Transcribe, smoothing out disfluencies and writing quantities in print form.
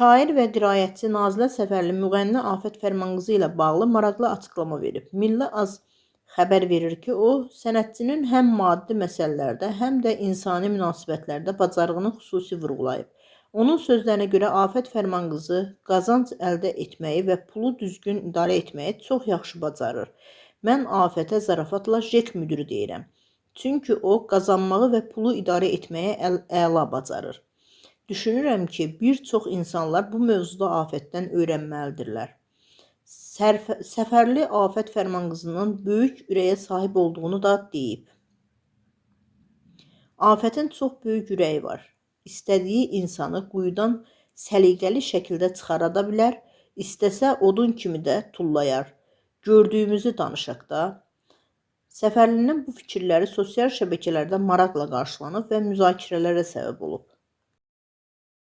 Şair və dirayətçi Nazilə Səfərli müğənni Afət Fərmanqızı ilə bağlı maraqlı açıqlama verib. Milli Az xəbər verir ki, o, sənətçinin həm maddi məsələlərdə, həm də insani münasibətlərdə bacarığını xüsusi vurğulayıb. Onun sözlərinə görə Afət Fərmanqızı qazanc əldə etməyi və pulu düzgün idarə etməyi çox yaxşı bacarır. Mən Afətə zarafatla JEK müdürü deyirəm. Çünki o, qazanmağı və pulu idarə etməyi əla bacarır. Düşünürəm ki, bir çox insanlar bu mövzuda Afətdən öyrənməlidirlər. Səfərli Afət Fərmanqızının böyük ürəyə sahib olduğunu da deyib. Afətin çox böyük ürəyi var. İstədiyi insanı quyudan səliqəli şəkildə çıxarada bilər, istəsə odun kimi də tullayar. Gördüyümüzü danışaq da. Səfərlinin bu fikirləri sosial şəbəkələrdə maraqla qarşılanıb və müzakirələrə səbəb olub.